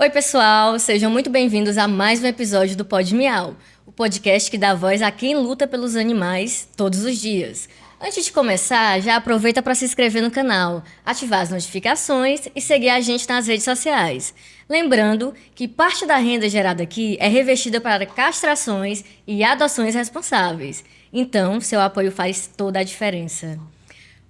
Oi, pessoal, sejam muito bem-vindos a mais um episódio do Pod Miau, o podcast que dá voz a quem luta pelos animais todos os dias. Antes de começar, já aproveita para se inscrever no canal, ativar as notificações e seguir a gente nas redes sociais. Lembrando que parte da renda gerada aqui é revestida para castrações e adoções responsáveis. Então, seu apoio faz toda a diferença.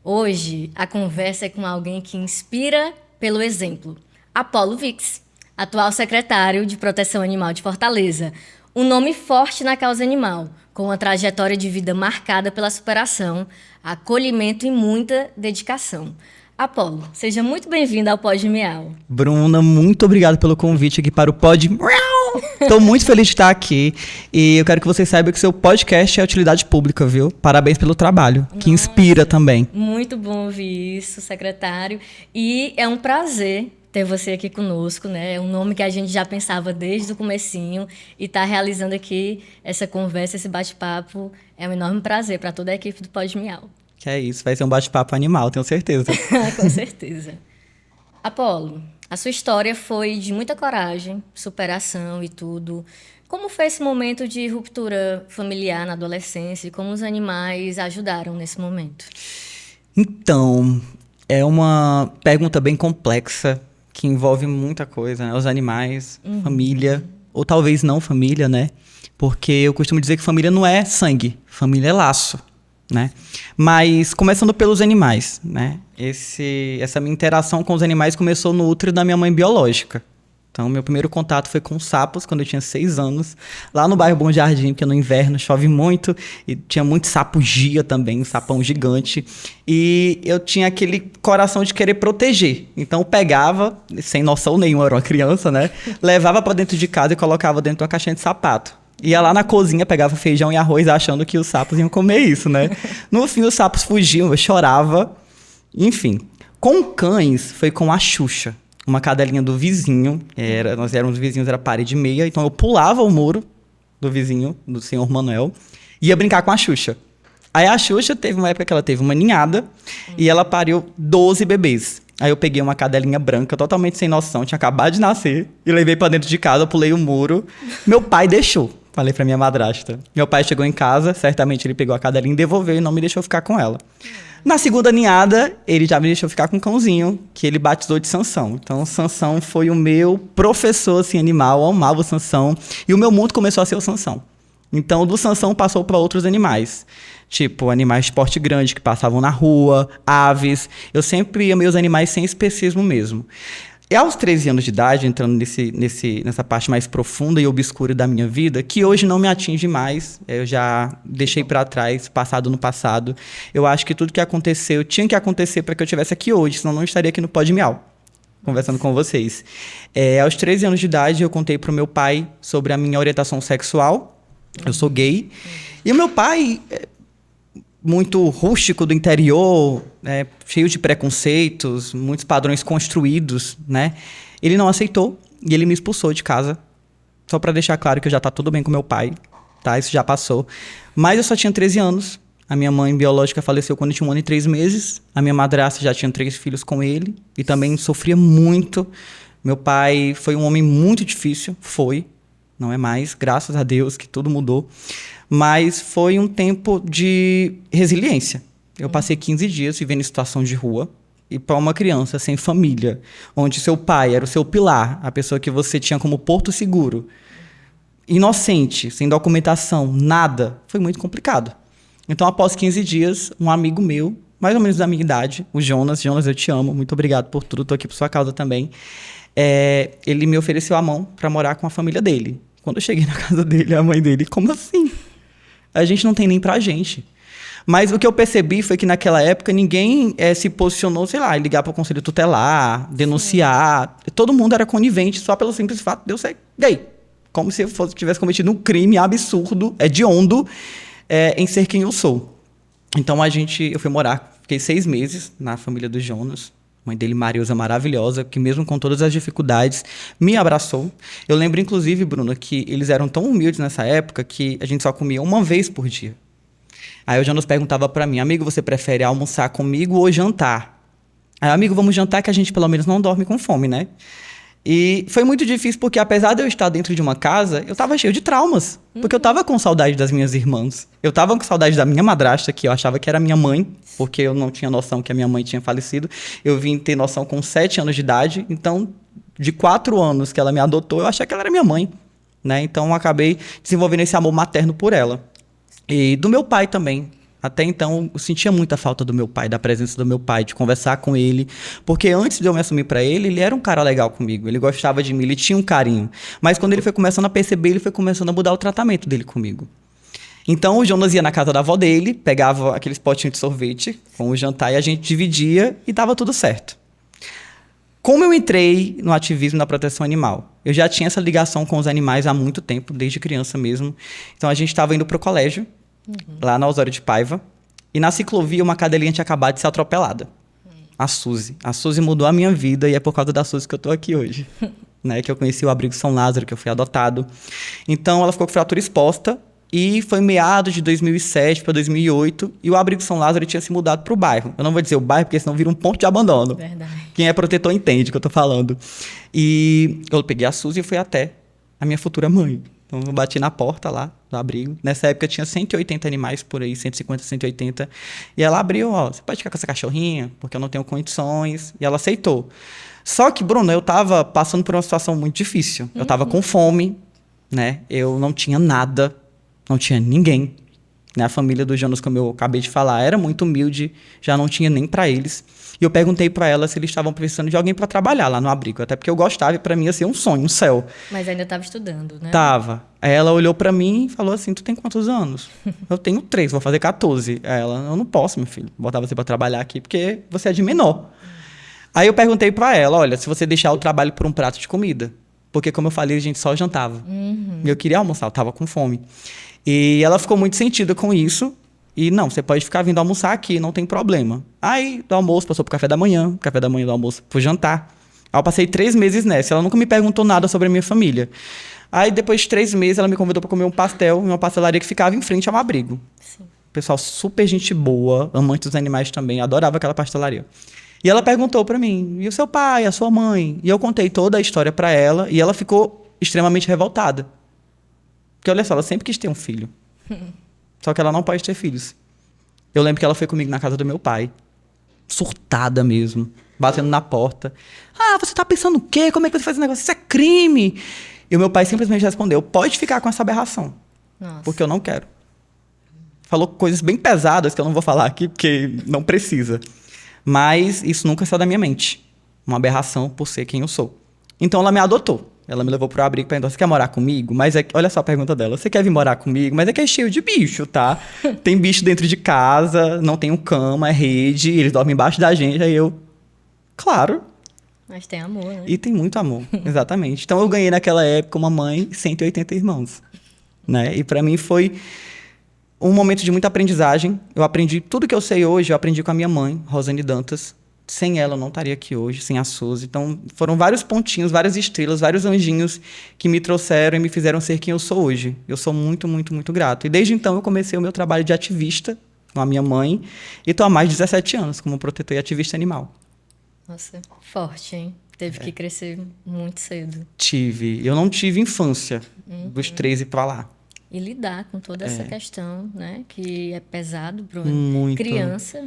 Hoje, a conversa é com alguém que inspira pelo exemplo. Apolo Vix, atual secretário de Proteção Animal de Fortaleza. Um nome forte na causa animal, com uma trajetória de vida marcada pela superação, acolhimento e muita dedicação. Apolo, seja muito bem-vindo ao Pod Miau. Bruna, muito obrigado pelo convite aqui para o Pod Miau. Estou muito feliz de estar aqui e eu quero que você saiba que seu podcast é utilidade pública, viu? Parabéns pelo trabalho, que inspira também. Muito bom ouvir isso, secretário. E é um prazer ter você aqui conosco, né? É um nome que a gente já pensava desde o comecinho e está realizando aqui essa conversa, esse bate-papo. É um enorme prazer para toda a equipe do Pod Miau. Que é isso, vai ser um bate-papo animal, tenho certeza. Com certeza. Apolo, a sua história foi de muita coragem, superação e tudo. Como foi esse momento de ruptura familiar na adolescência e como os animais ajudaram nesse momento? Então, é uma pergunta bem complexa, que envolve muita coisa, né? Os animais, família, ou talvez não família, né? Porque eu costumo dizer que família não é sangue, família é laço, né? Mas começando pelos animais, né? Essa minha interação com os animais começou no útero da minha mãe biológica. Então, meu primeiro contato foi com sapos, quando eu tinha 6 anos, lá no bairro Bom Jardim, porque no inverno chove muito, e tinha muito sapo gia também, um sapão gigante, e eu tinha aquele coração de querer proteger. Então, eu pegava, sem noção nenhuma, era uma criança, né? Levava para dentro de casa e colocava dentro de uma caixinha de sapato. Ia lá na cozinha, pegava feijão e arroz, achando que os sapos iam comer isso, né? No fim, os sapos fugiam, eu chorava, enfim. Com cães, foi com a Xuxa. Uma cadelinha do vizinho, nós éramos vizinhos, era parede meia, então eu pulava o muro do vizinho, do senhor Manuel, e ia brincar com a Xuxa. Aí a Xuxa teve uma época que ela teve uma ninhada, e ela pariu 12 bebês. Aí eu peguei uma cadelinha branca, totalmente sem noção, tinha acabado de nascer, e levei pra dentro de casa, eu pulei o muro. Meu pai deixou, falei pra minha madrasta. Meu pai chegou em casa, certamente ele pegou a cadelinha e devolveu, e não me deixou ficar com ela. Na segunda ninhada, ele já me deixou ficar com um cãozinho, que ele batizou de Sansão. Então, Sansão foi o meu professor assim, animal, eu amava o Sansão. E o meu mundo começou a ser o Sansão. Então, do Sansão passou para outros animais. Tipo, animais de porte grande que passavam na rua, aves. Eu sempre amei os animais sem especismo mesmo. E aos 13 anos de idade, entrando nessa parte mais profunda e obscura da minha vida, que hoje não me atinge mais, eu já deixei para trás, passado no passado. Eu acho que tudo que aconteceu tinha que acontecer para que eu estivesse aqui hoje, senão eu não estaria aqui no Pod Miau, conversando com vocês. Aos 13 anos de idade, eu contei para o meu pai sobre a minha orientação sexual. Eu sou gay. E o meu pai, muito rústico do interior, cheio de preconceitos, muitos padrões construídos, né? Ele não aceitou e ele me expulsou de casa. Só para deixar claro que já tá tudo bem com meu pai, tá? Isso já passou. Mas eu só tinha 13 anos. A minha mãe biológica faleceu quando eu tinha 1 ano e 3 meses. A minha madrasta já tinha 3 filhos com ele e também sofria muito. Meu pai foi um homem muito difícil, não é mais, graças a Deus que tudo mudou. Mas foi um tempo de resiliência. Eu passei 15 dias vivendo em situação de rua. E para uma criança sem família, onde seu pai era o seu pilar, a pessoa que você tinha como porto seguro, inocente, sem documentação, nada, foi muito complicado. Então, após 15 dias, um amigo meu, mais ou menos da minha idade, o Jonas, eu te amo, muito obrigado por tudo, estou aqui por sua causa também, ele me ofereceu a mão para morar com a família dele. Quando eu cheguei na casa dele, a mãe dele, como assim? A gente não tem nem pra gente. Mas o que eu percebi foi que naquela época ninguém se posicionou, sei lá, em ligar para o conselho tutelar, denunciar. Sim. Todo mundo era conivente só pelo simples fato de eu ser gay. Como se eu tivesse cometido um crime absurdo, hediondo, em ser quem eu sou. Então eu fui morar, fiquei 6 meses na família do Jonas. Mãe dele, Mariusa, maravilhosa, que mesmo com todas as dificuldades, me abraçou. Eu lembro, inclusive, Bruna, que eles eram tão humildes nessa época que a gente só comia uma vez por dia. Aí o Jonas perguntava para mim, amigo, você prefere almoçar comigo ou jantar? Aí, amigo, vamos jantar que a gente pelo menos não dorme com fome, né? E foi muito difícil porque, apesar de eu estar dentro de uma casa, eu estava cheio de traumas. Porque eu estava com saudade das minhas irmãs. Eu estava com saudade da minha madrasta, que eu achava que era minha mãe, porque eu não tinha noção que a minha mãe tinha falecido. Eu vim ter noção com 7 anos de idade. Então, de 4 anos que ela me adotou, eu achei que ela era minha mãe, né? Então, eu acabei desenvolvendo esse amor materno por ela. E do meu pai também. Até então, eu sentia muita falta do meu pai, da presença do meu pai, de conversar com ele. Porque antes de eu me assumir para ele, ele era um cara legal comigo. Ele gostava de mim, ele tinha um carinho. Mas quando ele foi começando a perceber, ele foi começando a mudar o tratamento dele comigo. Então, o Jonas ia na casa da avó dele, pegava aqueles potinhos de sorvete com o jantar e a gente dividia e dava tudo certo. Como eu entrei no ativismo da proteção animal? Eu já tinha essa ligação com os animais há muito tempo, desde criança mesmo. Então, a gente estava indo para o colégio, lá na Osório de Paiva, e na ciclovia uma cadelinha tinha acabado de ser atropelada. A Suzy. A Suzy mudou a minha vida e é por causa da Suzy que eu tô aqui hoje. Né? Que eu conheci o Abrigo São Lázaro, que eu fui adotado. Então, ela ficou com fratura exposta e foi meados de 2007 para 2008 e o Abrigo São Lázaro tinha se mudado para o bairro. Eu não vou dizer o bairro, porque senão vira um ponto de abandono. Verdade. Quem é protetor entende o que eu tô falando. E eu peguei a Suzy e fui até a minha futura mãe. Então, eu bati na porta lá do abrigo. Nessa época, tinha 180 animais por aí, 150, 180. E ela abriu, ó, você pode ficar com essa cachorrinha? Porque eu não tenho condições. E ela aceitou. Só que, Bruno, eu tava passando por uma situação muito difícil. Eu tava com fome, né? Eu não tinha nada, não tinha ninguém. Né? A família do Jonas, como eu acabei de falar, era muito humilde, já não tinha nem para eles. E eu perguntei para ela se eles estavam precisando de alguém para trabalhar lá no abrigo, até porque eu gostava e para mim ia ser um sonho, um céu. Mas ainda estava estudando, né? Tava. Aí ela olhou para mim e falou assim, tu tem quantos anos? Eu tenho 3, vou fazer 14. Aí ela, eu não posso, meu filho, botar você para trabalhar aqui porque você é de menor. Aí eu perguntei para ela, olha, se você deixar o trabalho por um prato de comida, porque como eu falei, a gente só jantava. E eu queria almoçar, eu tava com fome. E ela ficou muito sentida com isso. E não, você pode ficar vindo almoçar aqui, não tem problema. Aí, do almoço, passou pro café da manhã do almoço pro jantar. Aí eu passei 3 meses nessa, ela nunca me perguntou nada sobre a minha família. Aí, depois de 3 meses, ela me convidou para comer um pastel em uma pastelaria que ficava em frente ao abrigo. Sim. Pessoal super gente boa, amante dos animais também, adorava aquela pastelaria. E ela perguntou para mim, e o seu pai, a sua mãe? E eu contei toda a história para ela, e ela ficou extremamente revoltada. Porque, olha só, ela sempre quis ter um filho. Só que ela não pode ter filhos. Eu lembro que ela foi comigo na casa do meu pai. Surtada mesmo. Batendo na porta. Ah, você tá pensando o quê? Como é que você faz esse negócio? Isso é crime. E o meu pai simplesmente respondeu, pode ficar com essa aberração. Nossa. Porque eu não quero. Falou coisas bem pesadas que eu não vou falar aqui, porque não precisa. Mas isso nunca saiu da minha mente. Uma aberração por ser quem eu sou. Então ela me adotou. Ela me levou pro abrigo e perguntou, você quer morar comigo? Mas é, olha só a pergunta dela, você quer vir morar comigo? Mas é que é cheio de bicho, tá? Tem bicho dentro de casa, não tem cama, é rede, eles dormem embaixo da gente. Aí eu, claro. Mas tem amor, né? E tem muito amor, exatamente. Então eu ganhei naquela época uma mãe e 180 irmãos. Né? E para mim foi um momento de muita aprendizagem. Eu aprendi tudo que eu sei hoje, eu aprendi com a minha mãe, Rosane Dantas. Sem ela, eu não estaria aqui hoje, sem a Suzy. Então, foram vários pontinhos, várias estrelas, vários anjinhos que me trouxeram e me fizeram ser quem eu sou hoje. Eu sou muito, muito, muito grato. E desde então, eu comecei o meu trabalho de ativista com a minha mãe e estou há mais de 17 anos como protetor e ativista animal. Nossa, forte, hein? Teve que crescer muito cedo. Eu não tive infância dos 13 para lá. E lidar com toda essa questão, né? Que é pesado para Muito. criança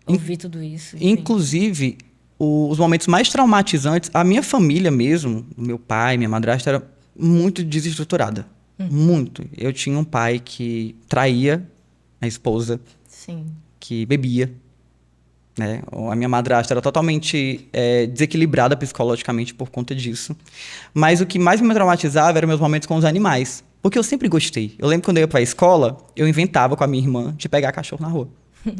ouvir tudo isso. Enfim. Inclusive, os momentos mais traumatizantes, a minha família mesmo, meu pai, minha madrasta, era muito desestruturada. Muito. Eu tinha um pai que traía a esposa, Sim. que bebia. Né? A minha madrasta era totalmente desequilibrada psicologicamente por conta disso. Mas o que mais me traumatizava eram meus momentos com os animais. Porque eu sempre gostei. Eu lembro quando eu ia pra escola, eu inventava com a minha irmã de pegar cachorro na rua.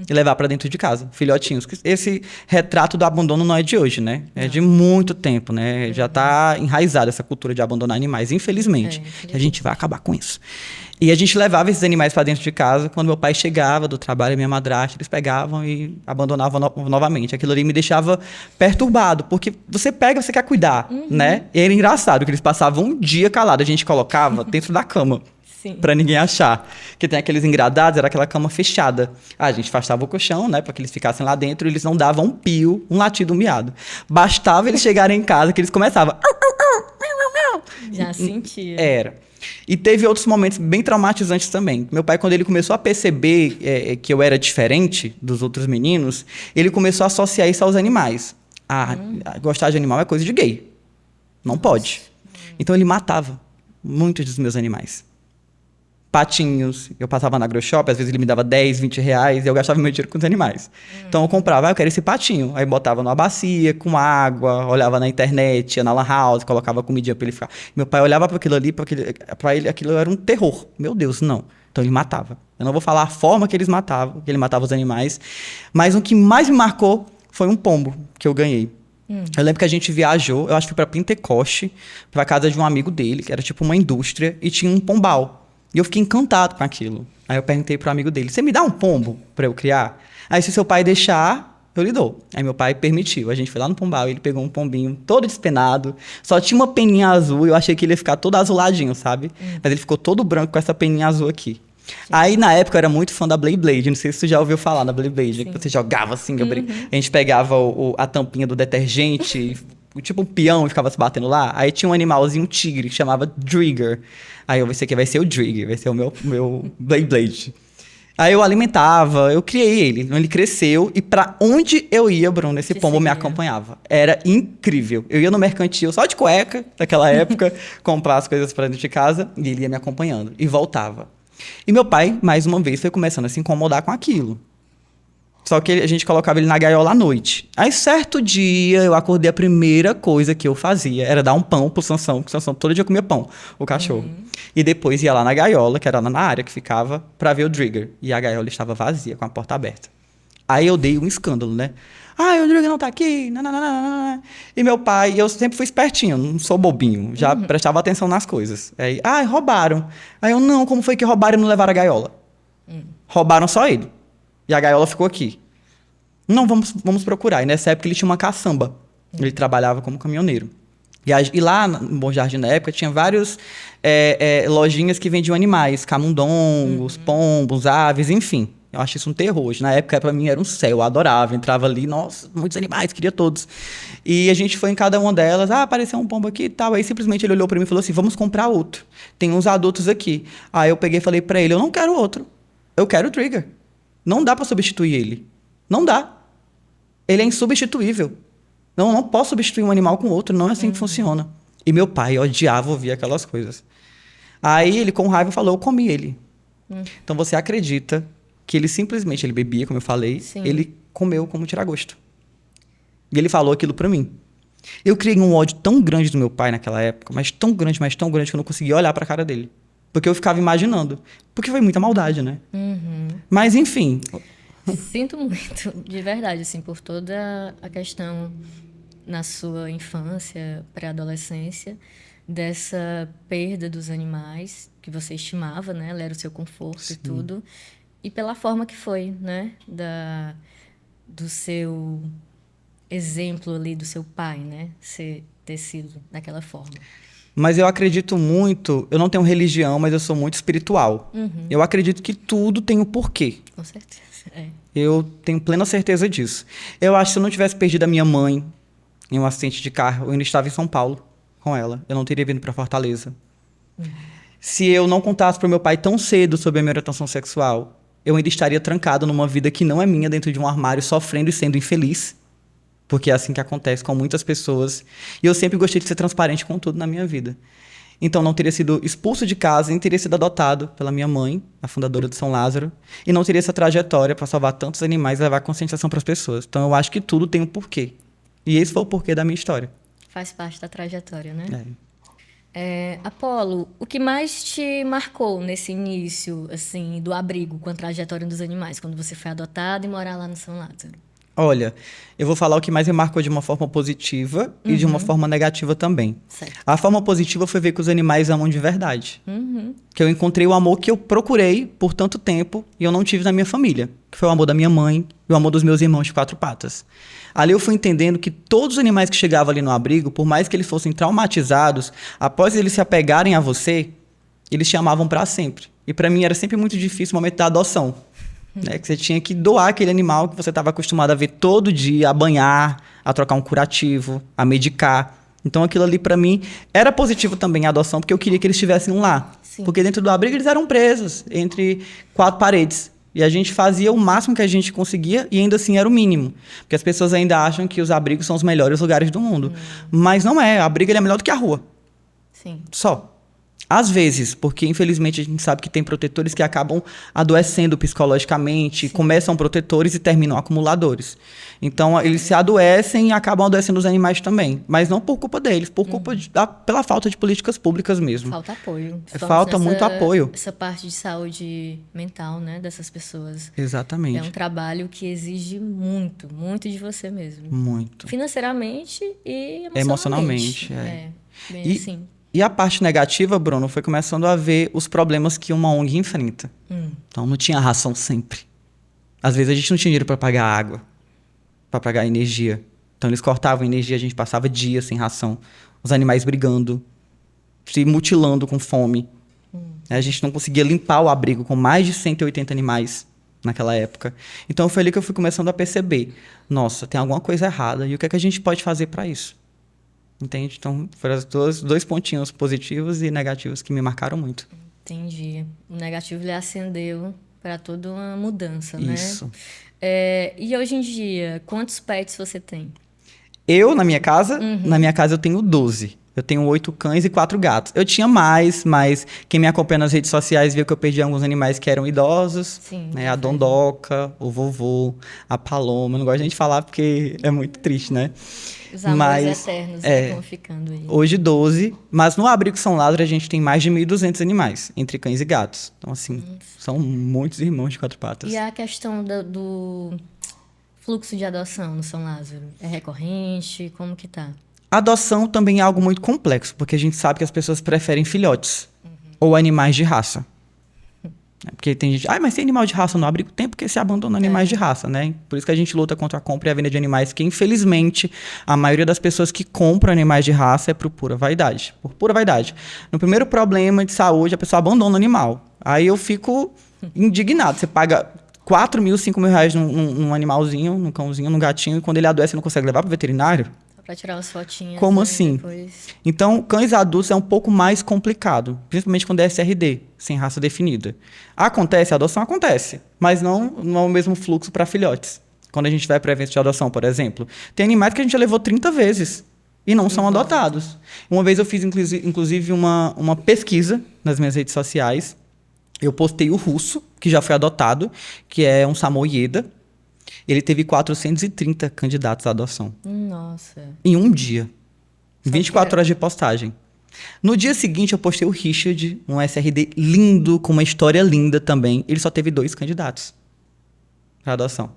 E levar para dentro de casa, filhotinhos. Esse retrato do abandono não é de hoje, né? É de muito tempo, né? Já está enraizada essa cultura de abandonar animais, infelizmente. E a gente vai acabar com isso. E a gente levava esses animais para dentro de casa. Quando meu pai chegava do trabalho, minha madrasta, eles pegavam e abandonavam novamente. Aquilo ali me deixava perturbado, porque você pega, você quer cuidar, né? E era engraçado que eles passavam um dia calado, a gente colocava dentro da cama. Sim. Pra ninguém achar. Porque tem aqueles engradados, era aquela cama fechada. A gente afastava o colchão, né? Pra que eles ficassem lá dentro e eles não davam um pio, um latido, um miado. Bastava eles chegarem em casa que eles começavam... Já sentia. Era. E teve outros momentos bem traumatizantes também. Meu pai, quando ele começou a perceber que eu era diferente dos outros meninos, ele começou a associar isso aos animais. Gostar de animal é coisa de gay. Não pode. Então ele matava muitos dos meus animais. Patinhos, eu passava na AgroShop, às vezes ele me dava 10, 20 reais e eu gastava meu dinheiro com os animais. Então eu comprava, eu quero esse patinho. Aí botava numa bacia, com água, olhava na internet, ia na lan house, colocava comidinha pra ele ficar. Meu pai olhava para aquilo ali, pra ele aquilo era um terror. Meu Deus, não. Então ele matava. Eu não vou falar a forma que eles matavam, que ele matava os animais, mas o que mais me marcou foi um pombo que eu ganhei. Eu lembro que a gente viajou, eu acho que foi pra Pentecoste, pra casa de um amigo dele, que era tipo uma indústria, e tinha um pombal. E eu fiquei encantado com aquilo. Aí eu perguntei pro amigo dele, você me dá um pombo pra eu criar? Aí se seu pai deixar, eu lhe dou. Aí meu pai permitiu. A gente foi lá no pombal, ele pegou um pombinho todo despenado, só tinha uma peninha azul, eu achei que ele ia ficar todo azuladinho, sabe? Mas ele ficou todo branco com essa peninha azul aqui. Aí, na época, eu era muito fã da Beyblade. Não sei se tu já ouviu falar da Beyblade. Que você jogava assim, a gente pegava a tampinha do detergente, tipo um peão, e ficava se batendo lá. Aí tinha um animalzinho, um tigre, que chamava Drigger. Aí eu pensei que vai ser o Drigger, vai ser o meu Beyblade. Aí eu alimentava, eu criei ele. Ele cresceu e pra onde eu ia, Bruno, esse pombo me acompanhava. Era incrível. Eu ia no mercantil só de cueca, naquela época, comprar as coisas pra dentro de casa, e ele ia me acompanhando. E voltava. E meu pai, mais uma vez, foi começando a se incomodar com aquilo. Só que a gente colocava ele na gaiola à noite. Aí, certo dia, eu acordei, a primeira coisa que eu fazia era dar um pão pro Sansão, porque o Sansão todo dia comia pão, o cachorro. E depois ia lá na gaiola, que era na área que ficava, pra ver o Drigger. E a gaiola estava vazia, com a porta aberta. Aí eu dei um escândalo, né? O Drigger não tá aqui. Nananana. E meu pai, eu sempre fui espertinho, não sou bobinho, já prestava atenção nas coisas. Aí, roubaram. Aí eu, não, como foi que roubaram e não levaram a gaiola? Roubaram só ele. E a gaiola ficou aqui. Não, vamos procurar. E nessa época ele tinha uma caçamba. Ele trabalhava como caminhoneiro. E lá no Bom Jardim, na época, tinha várias lojinhas que vendiam animais. Camundongos, pombos, aves, enfim. Eu acho isso um terror. Hoje, na época, pra mim, era um céu. Eu adorava. Entrava ali, nossa, muitos animais, queria todos. E a gente foi em cada uma delas. Apareceu um pombo aqui e tal. Aí, simplesmente, ele olhou pra mim e falou assim, vamos comprar outro. Tem uns adultos aqui. Aí, eu peguei e falei pra ele, eu não quero outro. Eu quero o Drigger. Não dá pra substituir ele. Não dá. Ele é insubstituível. Não posso substituir um animal com outro. Não é assim que funciona. E meu pai odiava ouvir aquelas coisas. Aí, ele, com raiva, falou, eu comi ele. Então, você acredita que ele simplesmente, ele bebia, como eu falei, ele comeu como tiragosto. E ele falou aquilo pra mim. Eu criei um ódio tão grande do meu pai naquela época, mas tão grande, que eu não conseguia olhar pra cara dele. Porque eu ficava imaginando. Porque foi muita maldade, né? Mas, enfim. Sinto muito, de verdade, assim, por toda a questão na sua infância, pré-adolescência, dessa perda dos animais que você estimava, né? Ela era o seu conforto e tudo. E pela forma que foi, né? Do seu exemplo ali, do seu pai, né? Ter sido daquela forma. Mas eu acredito muito... Eu não tenho religião, mas eu sou muito espiritual. Eu acredito que tudo tem um porquê. Com certeza, Eu tenho plena certeza disso. Eu acho que se eu não tivesse perdido a minha mãe em um acidente de carro, eu ainda estava em São Paulo com ela. Eu não teria vindo para Fortaleza. Se eu não contasse para o meu pai tão cedo sobre a minha orientação sexual, eu ainda estaria trancado numa vida que não é minha, dentro de um armário, sofrendo e sendo infeliz. Porque é assim que acontece com muitas pessoas. E eu sempre gostei de ser transparente com tudo na minha vida. Então, não teria sido expulso de casa, nem teria sido adotado pela minha mãe, a fundadora do São Lázaro, e não teria essa trajetória para salvar tantos animais e levar conscientização para as pessoas. Então, eu acho que tudo tem um porquê. E esse foi o porquê da minha história. Faz parte da trajetória, né? Apolo, o que mais te marcou nesse início, assim, do abrigo com a trajetória dos animais, quando você foi adotado e morar lá no São Lázaro? Olha, eu vou falar o que mais me marcou de uma forma positiva e de uma forma negativa também. Certo. A forma positiva foi ver que os animais amam de verdade. Que eu encontrei o amor que eu procurei por tanto tempo e eu não tive na minha família. Que foi o amor da minha mãe e o amor dos meus irmãos de 4 patas. Ali eu fui entendendo que todos os animais que chegavam ali no abrigo, por mais que eles fossem traumatizados, após eles se apegarem a você, eles te amavam para sempre. E para mim era sempre muito difícil o momento da adoção. Né? Que você tinha que doar aquele animal que você estava acostumado a ver todo dia, a banhar, a trocar um curativo, a medicar. Então aquilo ali para mim era positivo também a adoção, porque eu queria que eles estivessem um lar. Sim. Porque dentro do abrigo eles eram presos entre 4 paredes. E a gente fazia o máximo que a gente conseguia e ainda assim era o mínimo. Porque as pessoas ainda acham que os abrigos são os melhores lugares do mundo. Mas não é. O abrigo ele é melhor do que a rua. Sim. Só. Às vezes, porque infelizmente a gente sabe que tem protetores que acabam adoecendo psicologicamente, começam protetores e terminam acumuladores. Então, eles se adoecem e acabam adoecendo os animais também. Mas não por culpa deles, por culpa pela falta de políticas públicas mesmo. Falta apoio. Falta muito apoio. Essa parte de saúde mental, né, dessas pessoas. Exatamente. É um trabalho que exige muito, muito de você mesmo. Muito. Financeiramente e Emocionalmente, bem assim. E a parte negativa, Bruno, foi começando a ver os problemas que uma ONG enfrenta. Então, não tinha ração sempre. Às vezes, a gente não tinha dinheiro para pagar água, para pagar energia. Então, eles cortavam a energia, a gente passava dias sem ração. Os animais brigando, se mutilando com fome. A gente não conseguia limpar o abrigo com mais de 180 animais naquela época. Então, foi ali que eu fui começando a perceber. Nossa, tem alguma coisa errada. E o que é que a gente pode fazer para isso? Entende? Então, foram os dois pontinhos positivos e negativos que me marcaram muito. Entendi. O negativo ele acendeu para toda uma mudança, né? Isso. E hoje em dia, quantos pets você tem? Eu, na minha casa, eu tenho 12. Eu tenho 8 cães e 4 gatos. Eu tinha mais, mas quem me acompanha nas redes sociais viu que eu perdi alguns animais que eram idosos. Sim, né? A Dondoca, o vovô, a Paloma. Eu não gosto nem de falar porque é muito triste, né? Os amores eternos vão ficando aí. Hoje 12, mas no Abrigo São Lázaro a gente tem mais de 1.200 animais, entre cães e gatos. Então, assim, são muitos irmãos de 4 patas. E a questão do fluxo de adoção no São Lázaro? É recorrente? Como que tá? A adoção também é algo muito complexo, porque a gente sabe que as pessoas preferem filhotes ou animais de raça. Porque tem gente, mas tem animal de raça no abrigo? Tem, porque se abandona animais de raça, né? Por isso que a gente luta contra a compra e a venda de animais, que infelizmente a maioria das pessoas que compram animais de raça é por pura vaidade. Por pura vaidade. No primeiro problema de saúde, a pessoa abandona o animal. Aí eu fico indignado. Você paga 4 mil, 5 mil reais num animalzinho, num cãozinho, num gatinho, e quando ele adoece, você não consegue levar para o veterinário? Para tirar as fotinhas. Como assim? Depois... Então, cães adultos é um pouco mais complicado, principalmente quando é SRD, sem raça definida. Acontece, a adoção acontece, mas não é o mesmo fluxo para filhotes. Quando a gente vai para eventos de adoção, por exemplo, tem animais que a gente já levou 30 vezes e não são adotados. Uma vez eu fiz, inclusive, uma pesquisa nas minhas redes sociais. Eu postei o russo, que já foi adotado, que é um samoyeda. Ele teve 430 candidatos à adoção. Nossa. Em um dia. 24 horas de postagem. No dia seguinte, eu postei o Richard, um SRD lindo, com uma história linda também. Ele só teve 2 candidatos para adoção.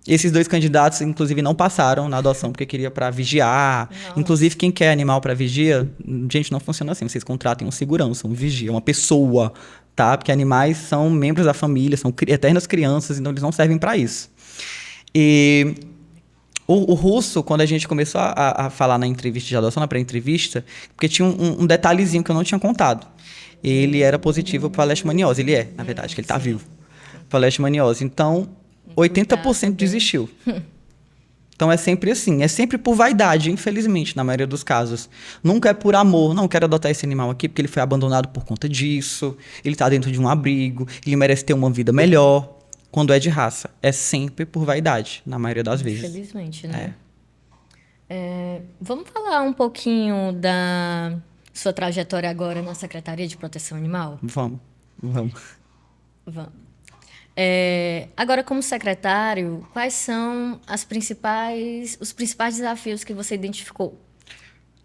Esses 2 candidatos, inclusive, não passaram na adoção, porque queria para vigiar. Nossa. Inclusive, quem quer animal para vigia, gente, não funciona assim. Vocês contratem um segurança, um vigia, uma pessoa, tá? Porque animais são membros da família, são eternas crianças, então eles não servem para isso. E o russo, quando a gente começou a falar na entrevista de adoção, na pré-entrevista, porque tinha um detalhezinho que eu não tinha contado. Ele era positivo para leishmaniose. Ele é, na verdade, que ele está vivo. Para leishmaniose. Então, 80% desistiu. Então, é sempre assim. É sempre por vaidade, infelizmente, na maioria dos casos. Nunca é por amor. Não quero adotar esse animal aqui porque ele foi abandonado por conta disso. Ele está dentro de um abrigo. Ele merece ter uma vida melhor. Quando é de raça, é sempre por vaidade, na maioria das vezes. Infelizmente, né? Vamos falar um pouquinho da sua trajetória agora na Secretaria de Proteção Animal? Vamos. Vamos. Agora, como secretário, quais são os principais desafios que você identificou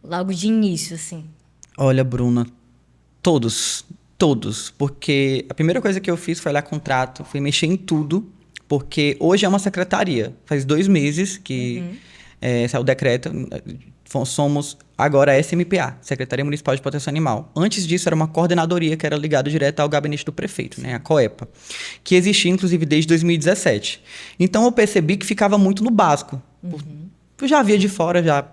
logo de início, assim? Olha, Bruna, todos, porque a primeira coisa que eu fiz foi olhar contrato, foi mexer em tudo, porque hoje é uma secretaria. Faz 2 meses que saiu o decreto, somos agora a SMPA, Secretaria Municipal de Proteção Animal. Antes disso era uma coordenadoria que era ligada direto ao gabinete do prefeito, né, a COEPA, que existia inclusive desde 2017. Então eu percebi que ficava muito no básico. Eu já via de fora, já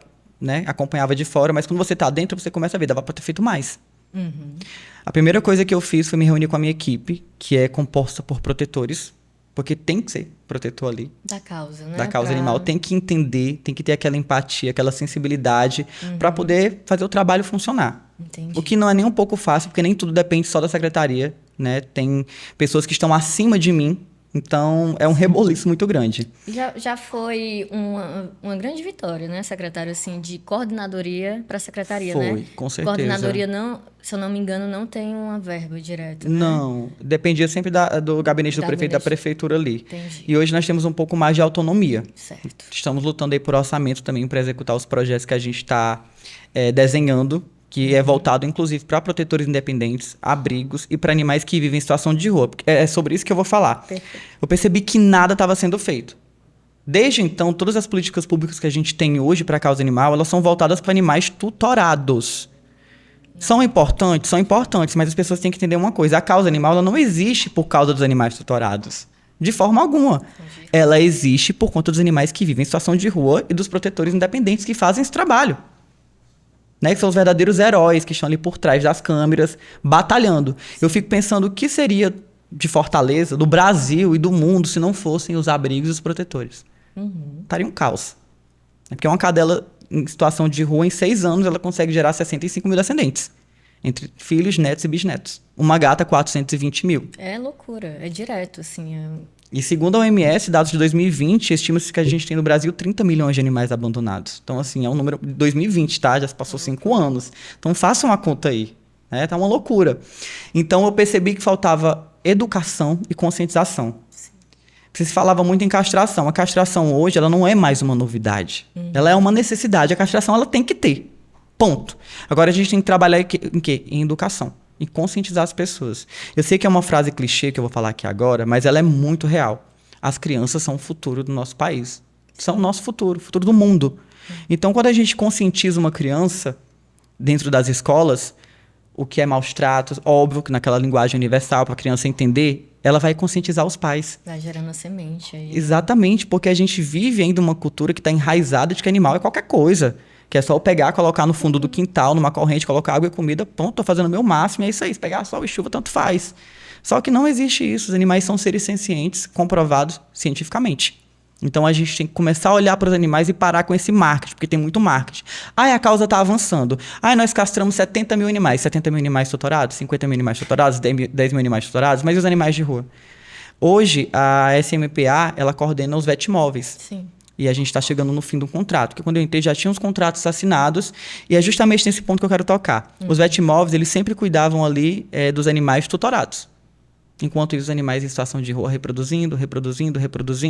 acompanhava de fora, mas quando você está dentro você começa a ver, dava para ter feito mais. A primeira coisa que eu fiz foi me reunir com a minha equipe, que é composta por protetores, porque tem que ser protetor ali. Da causa, né? Da causa animal. Tem que entender, tem que ter aquela empatia, aquela sensibilidade para poder fazer o trabalho funcionar. Entendi. O que não é nem um pouco fácil, porque nem tudo depende só da secretaria, né? Tem pessoas que estão acima de mim, então é um reboliço muito grande. Já foi uma grande vitória, né, secretário, assim, de coordenadoria para secretaria, né? Foi, com certeza. Coordenadoria, não, se eu não me engano, não tem uma verba direta, né? Não, dependia sempre do gabinete do prefeito, da prefeitura ali. Entendi. E hoje nós temos um pouco mais de autonomia. Certo. Estamos lutando aí por orçamento também para executar os projetos que a gente está desenhando, que é voltado, inclusive, para protetores independentes, abrigos e para animais que vivem em situação de rua. É sobre isso que eu vou falar. Perfeito. Eu percebi que nada estava sendo feito. Desde então, todas as políticas públicas que a gente tem hoje para a causa animal, elas são voltadas para animais tutorados. São importantes, mas as pessoas têm que entender uma coisa. A causa animal ela não existe por causa dos animais tutorados. De forma alguma. Entendi. Ela existe por conta dos animais que vivem em situação de rua e dos protetores independentes que fazem esse trabalho. Né, que são os verdadeiros heróis que estão ali por trás das câmeras, batalhando. Eu fico pensando o que seria de Fortaleza, do Brasil e do mundo, se não fossem os abrigos e os protetores. Estaria um caos. Porque uma cadela em situação de rua, em 6 anos, ela consegue gerar 65 mil descendentes. Entre filhos, netos e bisnetos. Uma gata, 420 mil. É loucura, é direto, assim. E segundo a OMS, dados de 2020, estima-se que a gente tem no Brasil 30 milhões de animais abandonados. Então, assim, é um número de 2020, tá? Já se passou 5 anos. Então, façam a conta aí. Né? Tá uma loucura. Então, eu percebi que faltava educação e conscientização. Você se falava muito em castração. A castração hoje, ela não é mais uma novidade. Ela é uma necessidade. A castração, ela tem que ter. Ponto. Agora, a gente tem que trabalhar em quê? Em educação. E conscientizar as pessoas. Eu sei que é uma frase clichê que eu vou falar aqui agora, mas ela é muito real. As crianças são o futuro do nosso país. São o nosso futuro, o futuro do mundo. Então, quando a gente conscientiza uma criança dentro das escolas, o que é maus tratos, óbvio que naquela linguagem universal, para a criança entender, ela vai conscientizar os pais. Vai gerando a semente aí. Exatamente, porque a gente vive ainda uma cultura que está enraizada de que animal é qualquer coisa. Que é só eu pegar, colocar no fundo do quintal, numa corrente, colocar água e comida, pronto, tô fazendo o meu máximo, é isso aí. Se pegar sol e chuva, tanto faz. Só que não existe isso. Os animais são seres sencientes, comprovados cientificamente. Então a gente tem que começar a olhar para os animais e parar com esse marketing, porque tem muito marketing. A causa está avançando. Nós castramos 70 mil animais. 70 mil animais tutorados, 50 mil animais tutorados, 10 mil animais tutorados, mas e os animais de rua? Hoje, a SMPA, ela coordena os vetmóveis. Sim. E a gente está chegando no fim do contrato. Porque quando eu entrei, já tinha os contratos assinados. E é justamente nesse ponto que eu quero tocar. Os vetmóveis, eles sempre cuidavam ali dos animais tutorados. Enquanto os animais em situação de rua reproduzindo.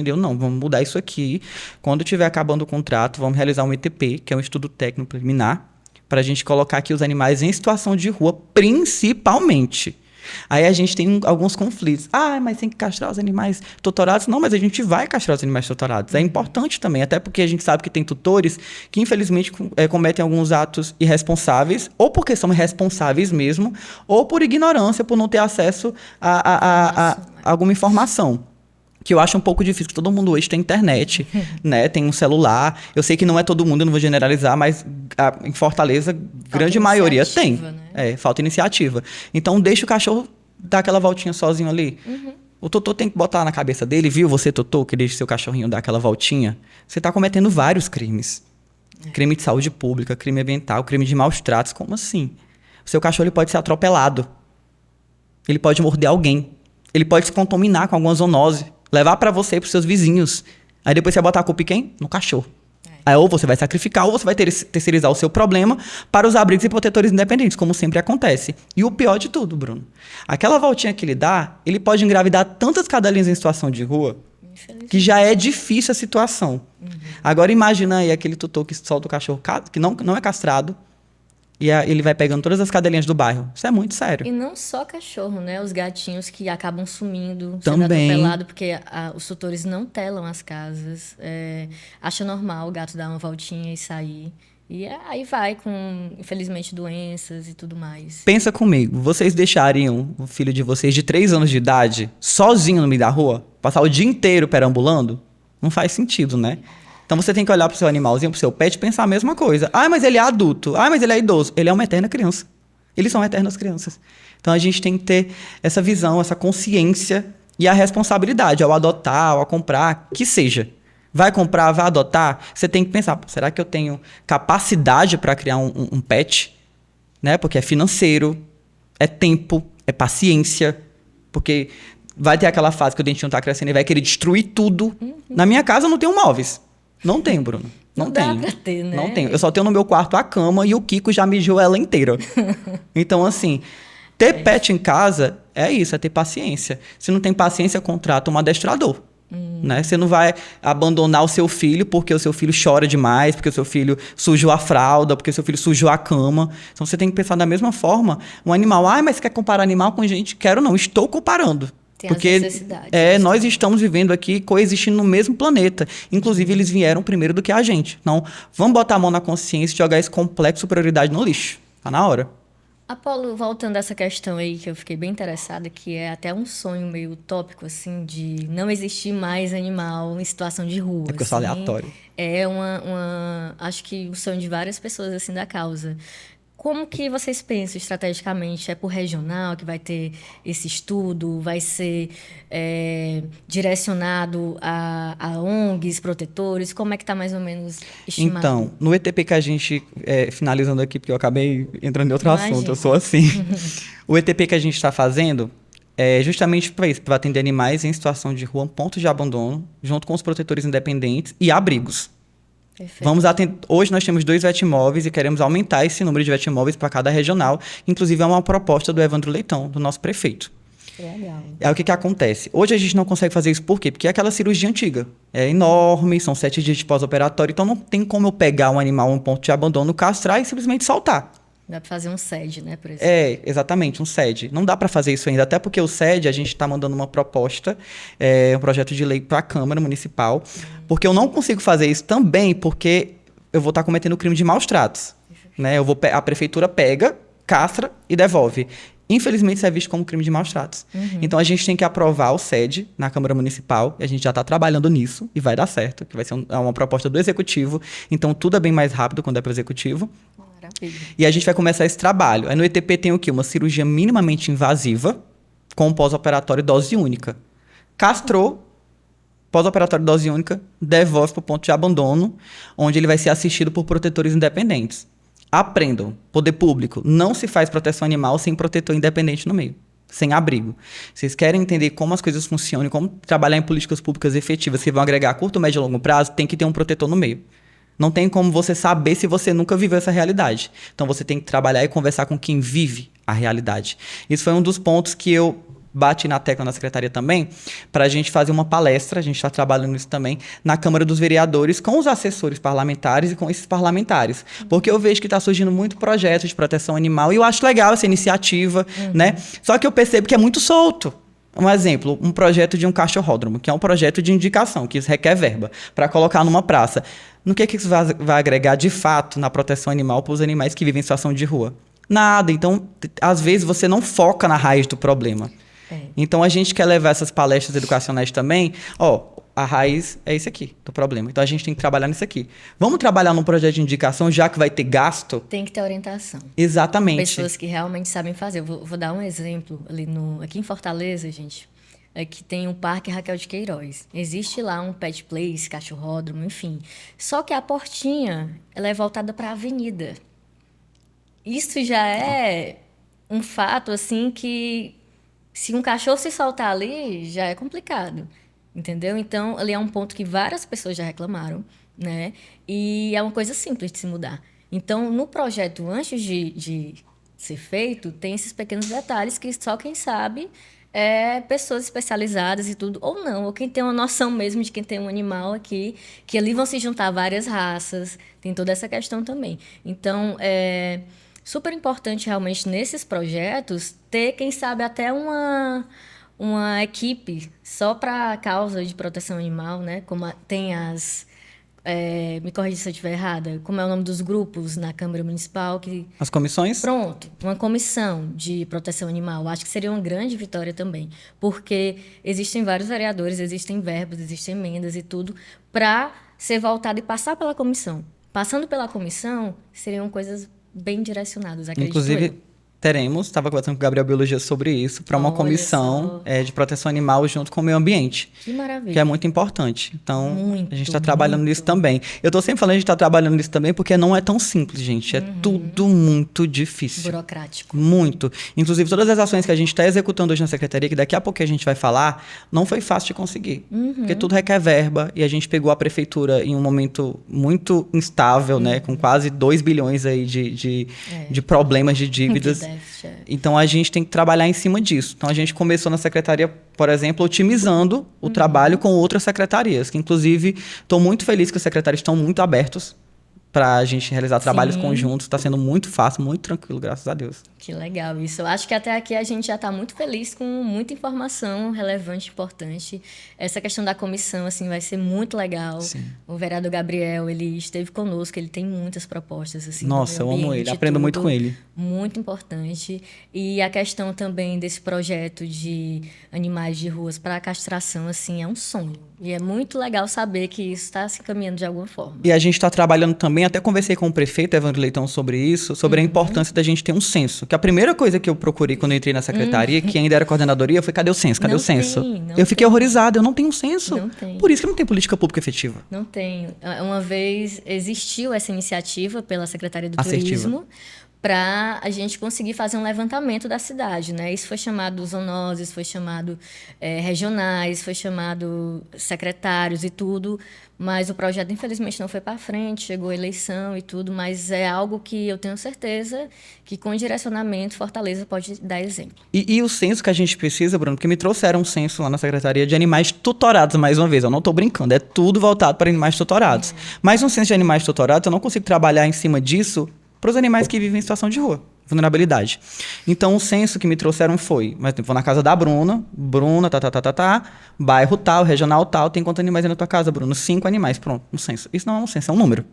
Eu, não, vamos mudar isso aqui. Quando estiver acabando o contrato, vamos realizar um ETP, que é um estudo técnico preliminar, para a gente colocar aqui os animais em situação de rua, principalmente. Aí a gente tem alguns conflitos. Mas tem que castrar os animais tutorados. Não, mas a gente vai castrar os animais tutorados. É importante também, até porque a gente sabe que tem tutores que, infelizmente, cometem alguns atos irresponsáveis, ou porque são irresponsáveis mesmo, ou por ignorância, por não ter acesso a alguma informação. Que eu acho um pouco difícil, porque todo mundo hoje tem internet, né? Tem um celular. Eu sei que não é todo mundo, eu não vou generalizar, mas em Fortaleza, grande maioria tem. Né? Falta iniciativa. Então, deixa o cachorro dar aquela voltinha sozinho ali. O tutor tem que botar na cabeça dele, viu? Você, tutor, que deixa seu cachorrinho dar aquela voltinha. Você está cometendo vários crimes. Crime de saúde pública, crime ambiental, crime de maus tratos. Como assim? O seu cachorro ele pode ser atropelado. Ele pode morder alguém. Ele pode se contaminar com alguma zoonose. Levar para você e para os seus vizinhos. Aí depois você vai botar a culpa em quem? No cachorro. Aí ou você vai sacrificar ou você vai terceirizar o seu problema para os abrigos e protetores independentes, como sempre acontece. E o pior de tudo, Bruno, aquela voltinha que ele dá, ele pode engravidar tantas cadelinhas em situação de rua que já é difícil a situação. Agora imagina aí aquele tutor que solta o cachorro que não é castrado, e ele vai pegando todas as cadelinhas do bairro. Isso é muito sério. E não só cachorro, né? Os gatinhos que acabam sumindo, também. Sendo atropelado, porque os tutores não telam as casas. Acha normal o gato dar uma voltinha e sair. E aí vai com, infelizmente, doenças e tudo mais. Pensa comigo, vocês deixariam o filho de vocês de 3 anos de idade sozinho no meio da rua? Passar o dia inteiro perambulando? Não faz sentido, né? Então você tem que olhar pro seu animalzinho, pro seu pet e pensar a mesma coisa. Mas ele é adulto. Mas ele é idoso. Ele é uma eterna criança. Eles são eternas crianças. Então, a gente tem que ter essa visão, essa consciência e a responsabilidade ao adotar, ao comprar, que seja. Vai comprar, vai adotar, você tem que pensar, será que eu tenho capacidade para criar um pet? Né? Porque é financeiro, é tempo, é paciência, porque vai ter aquela fase que o dentinho está crescendo e vai querer destruir tudo. Na minha casa eu não tenho móveis. Não tem, Bruno. Não tenho. Dá pra ter, né? Não tenho. Eu só tenho no meu quarto a cama e o Kiko já mijou ela inteira. Então, assim, ter pet em casa é isso, é ter paciência. Se não tem paciência, contrata um adestrador. Né? Você não vai abandonar o seu filho porque o seu filho chora demais, porque o seu filho sujou a fralda, porque o seu filho sujou a cama. Então, você tem que pensar da mesma forma. Um animal, mas você quer comparar animal com gente? Quero não, estou comparando. Tem porque as necessidades. nós estamos vivendo aqui, coexistindo no mesmo planeta. Inclusive, eles vieram primeiro do que a gente. Então, vamos botar a mão na consciência e jogar esse complexo prioridade no lixo. Tá na hora. Apolo, voltando a essa questão aí que eu fiquei bem interessada, que é até um sonho meio utópico, assim, de não existir mais animal em situação de rua. É porque eu sou assim. aleatório. É acho que o sonho de várias pessoas, assim, da causa. Como que vocês pensam estrategicamente? É por regional que vai ter esse estudo? Vai ser direcionado a ONGs, protetores? Como é que está mais ou menos estimado? Então, no ETP que a gente, finalizando aqui, porque eu acabei entrando em outro Imagina. assunto, eu sou assim. O ETP que a gente está fazendo é justamente para isso, para atender animais em situação de rua, pontos de abandono, junto com os protetores independentes e abrigos. Perfeito. Hoje nós temos 2 vetmóveis e queremos aumentar esse número de vetmóveis para cada regional. Inclusive, é uma proposta do Evandro Leitão, do nosso prefeito. Legal. O que acontece? Hoje a gente não consegue fazer isso por quê? Porque é aquela cirurgia antiga. É enorme, são 7 dias de pós-operatório, então não tem como eu pegar um animal, um ponto de abandono, castrar e simplesmente soltar. Dá para fazer um SED, né, por exemplo? Exatamente, um SED. Não dá para fazer isso ainda, até porque o SED, a gente está mandando uma proposta, um projeto de lei para a Câmara Municipal, porque eu não consigo fazer isso também porque eu vou estar cometendo crime de maus tratos. Né? A prefeitura pega, castra e devolve. Infelizmente, isso é visto como crime de maus tratos. Então, a gente tem que aprovar o SED na Câmara Municipal, e a gente já está trabalhando nisso, e vai dar certo, que vai ser uma proposta do Executivo, então tudo é bem mais rápido quando é para o Executivo. Maravilha. E a gente vai começar esse trabalho. Aí no ETP tem o quê? Uma cirurgia minimamente invasiva, com pós-operatório dose única. Castrou, pós-operatório dose única, devolve para o ponto de abandono, onde ele vai ser assistido por protetores independentes. Aprendam, poder público, não se faz proteção animal sem protetor independente no meio, sem abrigo. Vocês querem entender como as coisas funcionam, como trabalhar em políticas públicas efetivas que vão agregar a curto, médio e longo prazo, tem que ter um protetor no meio. Não tem como você saber se você nunca viveu essa realidade. Então, você tem que trabalhar e conversar com quem vive a realidade. Isso foi um dos pontos que eu bati na tecla na secretaria também, para a gente fazer uma palestra, a gente está trabalhando nisso também, na Câmara dos Vereadores, com os assessores parlamentares e com esses parlamentares. Porque eu vejo que está surgindo muito projeto de proteção animal e eu acho legal essa iniciativa, né? Só que eu percebo que é muito solto. Um exemplo, um projeto de um cachorródromo, que é um projeto de indicação, que isso requer verba, para colocar numa praça. No que isso vai agregar, de fato, na proteção animal para os animais que vivem em situação de rua? Nada. Então, às vezes, você não foca na raiz do problema. Então, a gente quer levar essas palestras educacionais também. A raiz é isso aqui, do problema. Então, a gente tem que trabalhar nisso aqui. Vamos trabalhar num projeto de indicação, já que vai ter gasto? Tem que ter orientação. Exatamente. Pessoas que realmente sabem fazer. Vou dar um exemplo. Aqui em Fortaleza, gente, que tem o Parque Raquel de Queiroz. Existe lá um pet place, cachorródromo, enfim. Só que a portinha, ela é voltada para a avenida. Isso já é um fato, assim, que se um cachorro se soltar ali, já é complicado. Entendeu? Então, ali é um ponto que várias pessoas já reclamaram, né? E é uma coisa simples de se mudar. Então, no projeto, antes de ser feito, tem esses pequenos detalhes que só quem sabe é pessoas especializadas e tudo, ou não, ou quem tem uma noção mesmo de quem tem um animal aqui, que ali vão se juntar várias raças, tem toda essa questão também. Então, é super importante realmente nesses projetos ter, quem sabe, até uma equipe só para a causa de proteção animal, né? Como tem me corrija se eu estiver errada, como é o nome dos grupos na Câmara Municipal que... As comissões? Pronto, uma comissão de proteção animal. Acho que seria uma grande vitória também, porque existem vários vereadores, existem verbas, existem emendas e tudo, para ser voltado e passar pela comissão. Passando pela comissão, seriam coisas bem direcionadas, acredito Inclusive, eu. Teremos, estava conversando com o Gabriel Biologia sobre isso, para uma Olha comissão só. de proteção animal junto com o meio ambiente, Que maravilha. que é muito importante. Então, Muito, a gente está trabalhando nisso também. Eu estou sempre falando que a gente está trabalhando nisso também porque não é tão simples, gente. É tudo muito difícil. Burocrático. Muito. Inclusive, todas as ações que a gente está executando hoje na Secretaria, que daqui a pouco a gente vai falar, não foi fácil de conseguir. Porque tudo requer verba e a gente pegou a prefeitura em um momento muito instável, né? Com quase 2 bilhões aí de problemas de dívidas. Então, a gente tem que trabalhar em cima disso. Então, a gente começou na secretaria, por exemplo, otimizando o trabalho com outras secretarias, que, inclusive, estou muito feliz que os secretários estão muito abertos para a gente realizar trabalhos conjuntos. Está sendo muito fácil, muito tranquilo, graças a Deus. Que legal isso. Eu acho que até aqui a gente já está muito feliz com muita informação relevante, importante. Essa questão da comissão, assim, vai ser muito legal. Sim. O vereador Gabriel, ele esteve conosco, ele tem muitas propostas, assim. Nossa, eu amo ele, aprendo muito com ele. Muito importante. E a questão também desse projeto de animais de ruas para castração, assim, é um sonho. E é muito legal saber que isso está se caminhando de alguma forma. E a gente está trabalhando também, até conversei com o prefeito Evandro Leitão sobre isso, sobre a importância da gente ter um censo. Que a primeira coisa que eu procurei quando eu entrei na secretaria, que ainda era coordenadoria, foi cadê o censo? Cadê o censo? Eu fiquei horrorizado, eu não tenho um censo. Não tem. Por isso que não tem política pública efetiva. Não tenho. Uma vez existiu essa iniciativa pela Secretaria do Assertiva. Turismo para a gente conseguir fazer um levantamento da cidade, né? Isso foi chamado zoonoses, foi chamado regionais, foi chamado secretários e tudo, mas o projeto infelizmente não foi para frente, chegou a eleição e tudo, mas é algo que eu tenho certeza que com direcionamento Fortaleza pode dar exemplo. E o censo que a gente precisa, Bruno, porque me trouxeram um censo lá na secretaria de animais tutorados, mais uma vez, eu não estou brincando, é tudo voltado para animais tutorados. Mas um censo de animais tutorados, eu não consigo trabalhar em cima disso para os animais que vivem em situação de rua, vulnerabilidade. Então, o censo que me trouxeram foi, mas vou na casa da Bruna, bairro tal, regional tal, tem quantos animais aí na tua casa, Bruno? 5 animais, pronto, um censo. Isso não é um censo, é um número.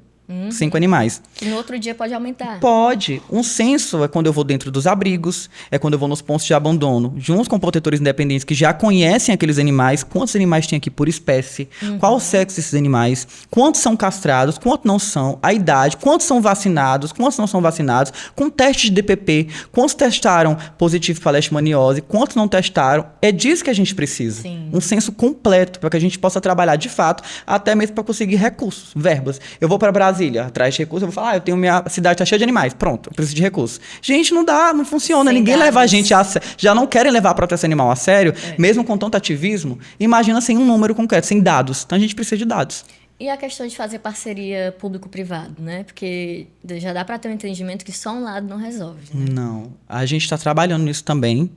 5 animais. E no outro dia pode aumentar. Pode. Um censo é quando eu vou dentro dos abrigos, é quando eu vou nos pontos de abandono, junto com protetores independentes que já conhecem aqueles animais, quantos animais tem aqui por espécie, qual o sexo desses animais, quantos são castrados, quantos não são, a idade, quantos são vacinados, quantos não são vacinados, com teste de DPP, quantos testaram positivo para leishmaniose, quantos não testaram. É disso que a gente precisa. Sim. Um censo completo, para que a gente possa trabalhar de fato, até mesmo para conseguir recursos, verbas. Eu vou para Brasília, atrás de recursos, eu vou falar, eu tenho minha cidade tá cheia de animais, pronto, eu preciso de recursos. Gente, não dá, não funciona, Sem ninguém dados. leva a gente a sério, já não querem levar a proteção animal a sério, mesmo com tanto ativismo, imagina sem um número concreto, sem dados. Então a gente precisa de dados. E a questão de fazer parceria público-privado, né? Porque já dá para ter um entendimento que só um lado não resolve. Né? Não, a gente está trabalhando nisso também,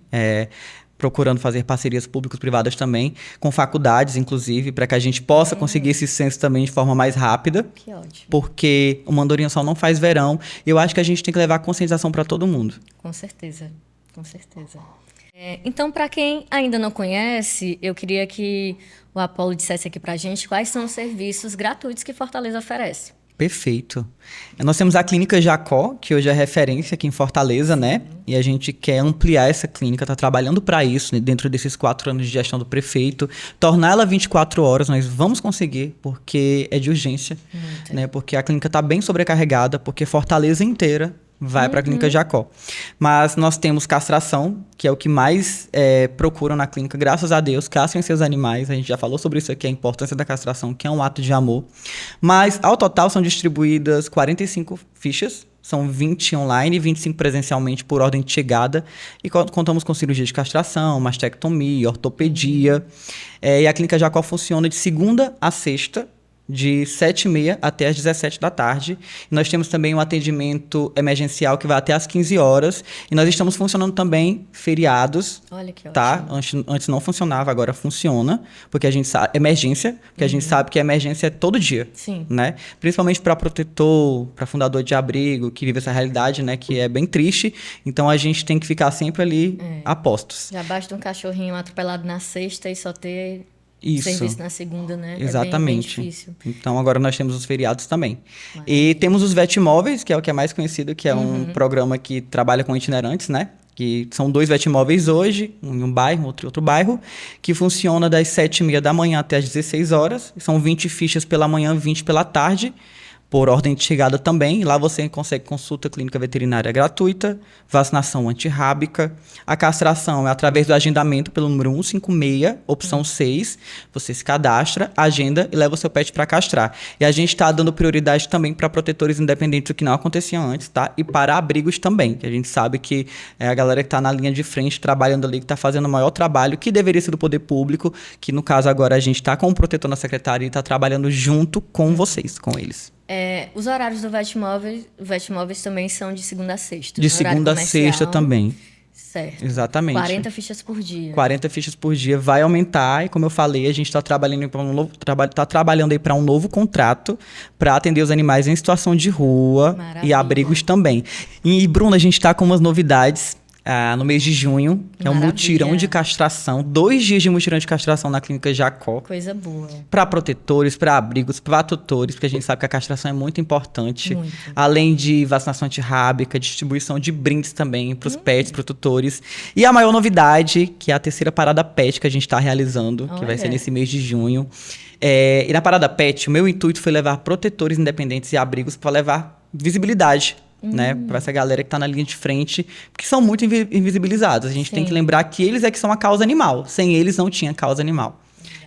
procurando fazer parcerias públicos-privadas também, com faculdades, inclusive, para que a gente possa conseguir esse censo também de forma mais rápida. Que ótimo. Porque uma andorinha só não faz verão. E eu acho que a gente tem que levar conscientização para todo mundo. Com certeza, com certeza. Então, para quem ainda não conhece, eu queria que o Apolo dissesse aqui para a gente quais são os serviços gratuitos que Fortaleza oferece. Perfeito. Nós temos a Clínica Jacó, que hoje é referência aqui em Fortaleza, né? E a gente quer ampliar essa clínica, está trabalhando para isso, né? Dentro desses 4 anos de gestão do prefeito. Torná-la 24 horas, nós vamos conseguir, porque é de urgência, né? Porque a clínica está bem sobrecarregada, porque Fortaleza inteira vai para a Clínica Jacó. Mas nós temos castração, que é o que mais procuram na clínica, graças a Deus, castrem seus animais. A gente já falou sobre isso aqui, a importância da castração, que é um ato de amor. Mas, ao total, são distribuídas 45 fichas, são 20 online e 25 presencialmente por ordem de chegada. E contamos com cirurgia de castração, mastectomia, ortopedia. E a Clínica Jacó funciona de segunda a sexta, de 7h30 até as 17 da tarde. E nós temos também um atendimento emergencial que vai até às 15 horas. E nós estamos funcionando também feriados. Olha que ótimo. Tá? Antes não funcionava, agora funciona. Porque a gente sabe... Emergência. Porque a gente sabe que a emergência é todo dia. Sim. Né? Principalmente para protetor, para fundador de abrigo, que vive essa realidade, né? Que é bem triste. Então, a gente tem que ficar sempre ali a postos. Já basta um cachorrinho atropelado na sexta e só ter... Isso. Serviço na segunda, né? Exatamente. É bem difícil. Então, agora nós temos os feriados também. E temos os Vetmóveis, que é o que é mais conhecido, que é um programa que trabalha com itinerantes, né? Que são 2 Vetmóveis hoje, um em um bairro, outro em outro bairro, que funciona das 7h30 da manhã até as 16 horas. São 20 fichas pela manhã, 20 pela tarde, por ordem de chegada também. Lá você consegue consulta clínica veterinária gratuita, vacinação antirrábica. A castração é através do agendamento pelo número 156, opção 6. Você se cadastra, agenda e leva o seu pet para castrar. E a gente está dando prioridade também para protetores independentes, o que não acontecia antes, tá? E para abrigos também, que a gente sabe que é a galera que está na linha de frente, trabalhando ali, que está fazendo o maior trabalho, que deveria ser do poder público, que no caso agora a gente está com o protetor na secretaria e está trabalhando junto com vocês, com eles. Os horários do Vetmóveis também são de segunda a sexta. De segunda a sexta também. Certo. Exatamente. 40 fichas por dia. 40 fichas por dia vai aumentar e, como eu falei, a gente está trabalhando aí para um novo contrato para atender os animais em situação de rua. Maravilha. E abrigos também. E, Bruna, a gente está com umas novidades. No mês de junho, que é um mutirão de castração, 2 dias de mutirão de castração na Clínica Jacó. Coisa boa. Para protetores, para abrigos, para tutores, porque a gente sabe que a castração é muito importante. Muito. Além de vacinação antirrábica, distribuição de brindes também para os pets, para os tutores. E a maior novidade, que é a terceira parada pet que a gente está realizando, que vai ser nesse mês de junho. E na parada pet, o meu intuito foi levar protetores independentes e abrigos para levar visibilidade, né, para essa galera que tá na linha de frente, que são muito invisibilizados. A gente tem que lembrar que eles é que são a causa animal. Sem eles não tinha causa animal.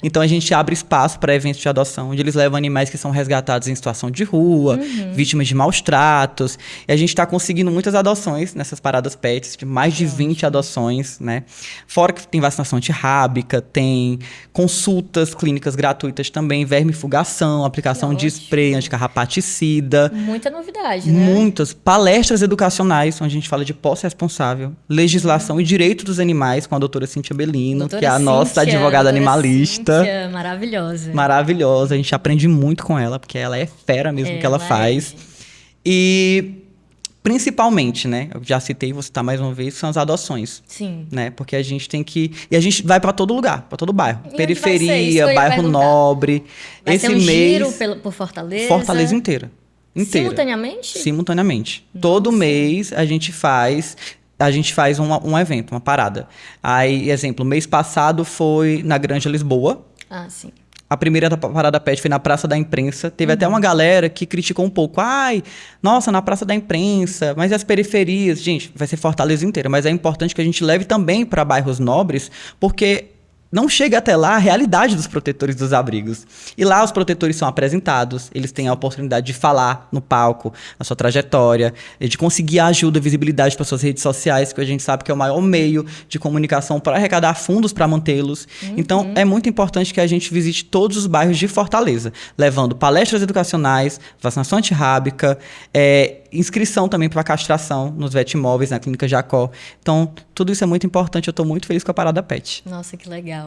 Então a gente abre espaço para eventos de adoção, onde eles levam animais que são resgatados em situação de rua, vítimas de maus tratos. E a gente está conseguindo muitas adoções nessas paradas pets, de mais de 20 adoções, né? Fora que tem vacinação antirrábica, tem consultas clínicas gratuitas também, vermifugação, aplicação de spray anticarrapaticida. Muita novidade, né? Muitas palestras educacionais, onde a gente fala de posse responsável, legislação e direito dos animais, com a doutora Cíntia Bellino, que é a nossa advogada animalista. Maravilhosa. Maravilhosa. A gente aprende muito com ela, porque ela é fera mesmo que ela faz. E principalmente, né? Eu já citei, vou citar mais uma vez, são as adoções. Sim. Né? Porque a gente tem que... E a gente vai para todo lugar, para todo bairro. E periferia, bairro nobre. Vai Esse ser um mês, giro por Fortaleza? Fortaleza inteira. Simultaneamente? Simultaneamente. Todo mês a gente faz um evento, uma parada. Aí, exemplo, mês passado foi na Granja Lisboa. Ah, sim. A primeira parada pet foi na Praça da Imprensa. Teve até uma galera que criticou um pouco. Ai, nossa, na Praça da Imprensa, mas e as periferias? Gente, vai ser Fortaleza inteira. Mas é importante que a gente leve também para bairros nobres, porque não chega até lá a realidade dos protetores dos abrigos. E lá os protetores são apresentados, eles têm a oportunidade de falar no palco, na sua trajetória, de conseguir ajuda, visibilidade para suas redes sociais, que a gente sabe que é o maior meio de comunicação para arrecadar fundos para mantê-los. Então, é muito importante que a gente visite todos os bairros de Fortaleza, levando palestras educacionais, vacinação antirrábica, inscrição também para castração nos Vetmóveis, na Clínica Jacó. Então, tudo isso é muito importante. Eu estou muito feliz com a parada pet. Nossa, que legal.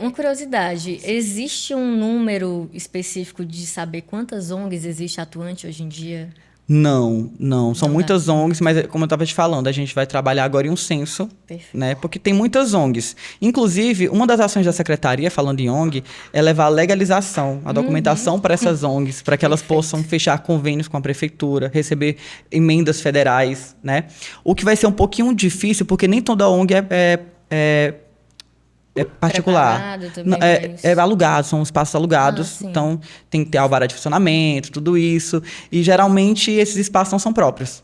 Uma curiosidade, existe um número específico de saber quantas ONGs existe atuante hoje em dia? Não. São muitas ONGs, mas como eu estava te falando, a gente vai trabalhar agora em um censo, né? Porque tem muitas ONGs. Inclusive, uma das ações da Secretaria, falando em ONG, é levar a legalização, a documentação para essas ONGs, para que elas possam fechar convênios com a prefeitura, receber emendas federais, né? O que vai ser um pouquinho difícil, porque nem toda ONG é particular. É alugado, são espaços alugados, então tem que ter alvará de funcionamento, tudo isso. E geralmente esses espaços não são próprios.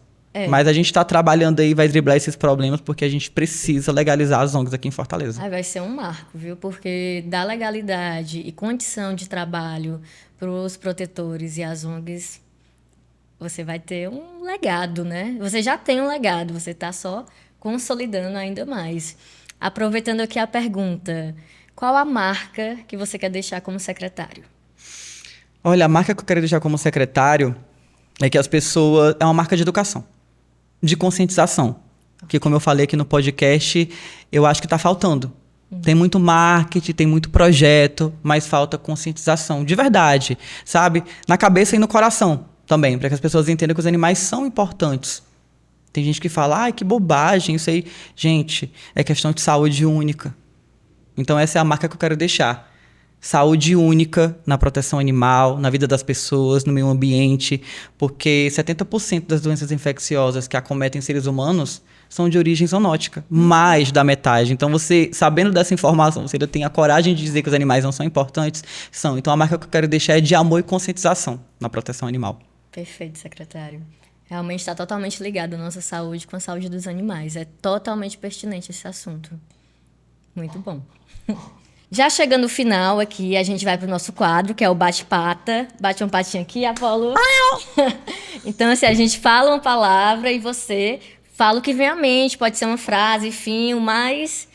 Mas a gente está trabalhando aí, vai driblar esses problemas, porque a gente precisa legalizar as ONGs aqui em Fortaleza. Vai ser um marco, viu? Porque dá legalidade e condição de trabalho para os protetores e as ONGs, você vai ter um legado, né? Você já tem um legado, você está só consolidando ainda mais. Aproveitando aqui a pergunta, qual a marca que você quer deixar como secretário? Olha, a marca que eu quero deixar como secretário é que as pessoas... É uma marca de educação, de conscientização. Porque, como eu falei aqui no podcast, eu acho que está faltando. Tem muito marketing, tem muito projeto, mas falta conscientização, de verdade, sabe? Na cabeça e no coração também, para que as pessoas entendam que os animais são importantes. Tem gente que fala, ai, que bobagem, isso aí. Gente, é questão de saúde única. Então, essa é a marca que eu quero deixar. Saúde única na proteção animal, na vida das pessoas, no meio ambiente, porque 70% das doenças infecciosas que acometem seres humanos são de origem zoonótica, mais da metade. Então, você, sabendo dessa informação, você ainda tem a coragem de dizer que os animais não são importantes? São. Então, a marca que eu quero deixar é de amor e conscientização na proteção animal. Perfeito, secretário. Realmente está totalmente ligado a nossa saúde com a saúde dos animais. É totalmente pertinente esse assunto. Muito bom. Já chegando no final aqui, a gente vai para o nosso quadro, que é o bate-pata. Bate um patinho aqui, Apolo. Então, assim, a gente fala uma palavra e você fala o que vem à mente. Pode ser uma frase, enfim, o mais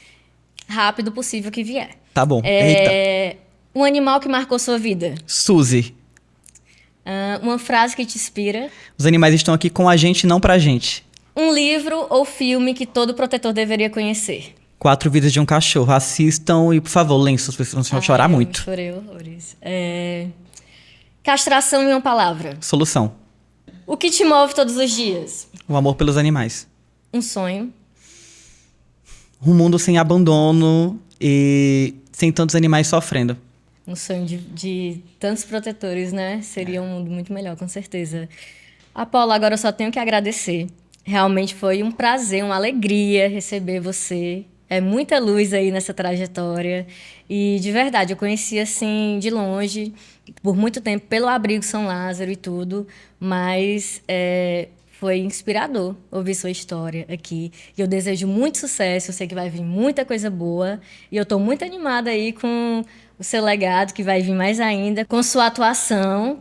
rápido possível que vier. Tá bom. Eita. Um animal que marcou sua vida. Suzy. Uma frase que te inspira. Os animais estão aqui com a gente, não pra gente. Um livro ou filme que todo protetor deveria conhecer. 4 Vidas de um Cachorro. Assistam e, por favor, lenços, vocês vão chorar muito. Chorei horrores. Castração em uma palavra. Solução. O que te move todos os dias? O amor pelos animais. Um sonho. Um mundo sem abandono e sem tantos animais sofrendo. Um sonho de tantos protetores, né? Seria um mundo muito melhor, com certeza. Apolo, agora eu só tenho que agradecer. Realmente foi um prazer, uma alegria receber você. É muita luz aí nessa trajetória. E, de verdade, eu conheci, assim, de longe, por muito tempo, pelo Abrigo São Lázaro e tudo, mas foi inspirador ouvir sua história aqui. E eu desejo muito sucesso, eu sei que vai vir muita coisa boa. E eu estou muito animada aí com o seu legado, que vai vir mais ainda, com sua atuação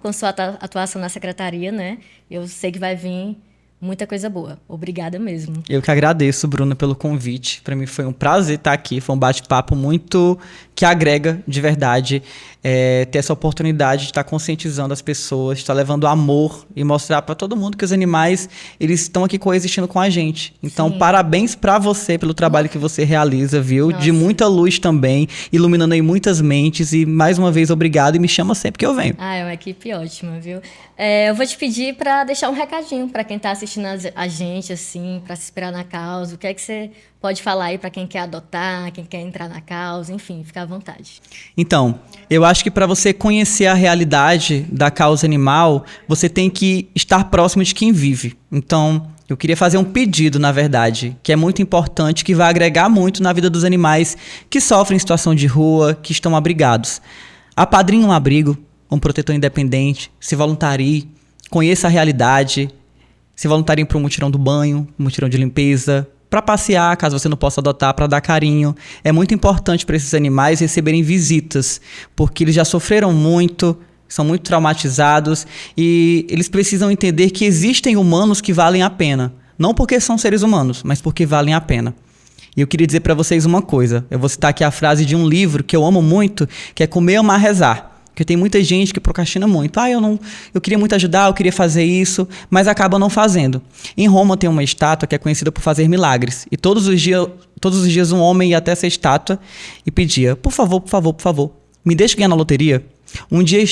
na secretaria, né? Eu sei que vai vir muita coisa boa. Obrigada mesmo. Eu que agradeço, Bruna, pelo convite. Para mim foi um prazer estar aqui. Foi um bate-papo muito que agrega, de verdade, ter essa oportunidade de estar conscientizando as pessoas, de estar levando amor e mostrar para todo mundo que os animais, eles estão aqui coexistindo com a gente. Então, parabéns para você pelo trabalho que você realiza, viu? Nossa. De muita luz também, iluminando aí muitas mentes. E, mais uma vez, obrigado. E me chama sempre que eu venho. É uma equipe ótima, viu? Eu vou te pedir para deixar um recadinho para quem está assistindo a gente, assim, para se inspirar na causa. O que é que você pode falar aí para quem quer adotar, quem quer entrar na causa, enfim, fica à vontade. Então, eu acho que para você conhecer a realidade da causa animal, você tem que estar próximo de quem vive. Então, eu queria fazer um pedido, na verdade, que é muito importante, que vai agregar muito na vida dos animais que sofrem em situação de rua, que estão abrigados. Apadrinhe um abrigo, um protetor independente, se voluntarie, conheça a realidade, se voluntariem para um mutirão do banho, um mutirão de limpeza, para passear, caso você não possa adotar, para dar carinho. É muito importante para esses animais receberem visitas, porque eles já sofreram muito, são muito traumatizados e eles precisam entender que existem humanos que valem a pena. Não porque são seres humanos, mas porque valem a pena. E eu queria dizer para vocês uma coisa. Eu vou citar aqui a frase de um livro que eu amo muito, que é Comer, Amar, Rezar. Porque tem muita gente que procrastina muito. Eu queria muito ajudar, eu queria fazer isso, mas acaba não fazendo. Em Roma tem uma estátua que é conhecida por fazer milagres. E todos os dias um homem ia até essa estátua e pedia, por favor, me deixe ganhar na loteria. Um dia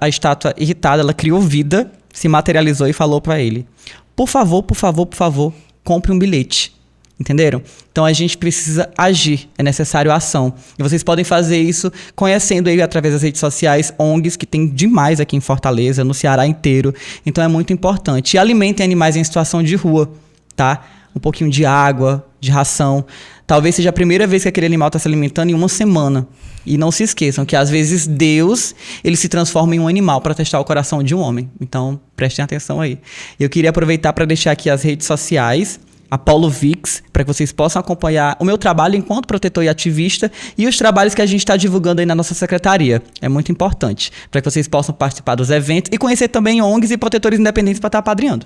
a estátua irritada, ela criou vida, se materializou e falou para ele, por favor, compre um bilhete. Entenderam? Então a gente precisa agir, é necessário ação. E vocês podem fazer isso conhecendo aí através das redes sociais, ONGs, que tem demais aqui em Fortaleza, no Ceará inteiro. Então é muito importante. E alimentem animais em situação de rua, tá? Um pouquinho de água, de ração. Talvez seja a primeira vez que aquele animal está se alimentando em uma semana. E não se esqueçam que às vezes Deus, ele se transforma em um animal para testar o coração de um homem. Então prestem atenção aí. Eu queria aproveitar para deixar aqui as redes sociais, Apolo Vix, para que vocês possam acompanhar o meu trabalho enquanto protetor e ativista e os trabalhos que a gente está divulgando aí na nossa secretaria. É muito importante, para que vocês possam participar dos eventos e conhecer também ONGs e protetores independentes para estar apadrinhando.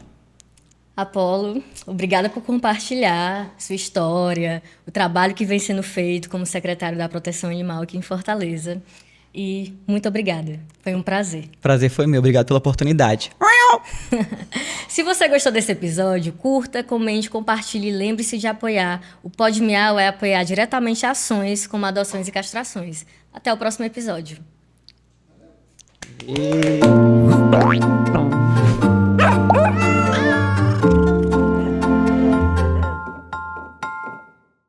Apolo, obrigada por compartilhar sua história, o trabalho que vem sendo feito como secretário da Proteção Animal aqui em Fortaleza. E muito obrigada. Foi um prazer. Prazer foi meu. Obrigado pela oportunidade. Se você gostou desse episódio, curta, comente, compartilhe e lembre-se de apoiar. O Pod Miau é apoiar diretamente ações como adoções e castrações. Até o próximo episódio.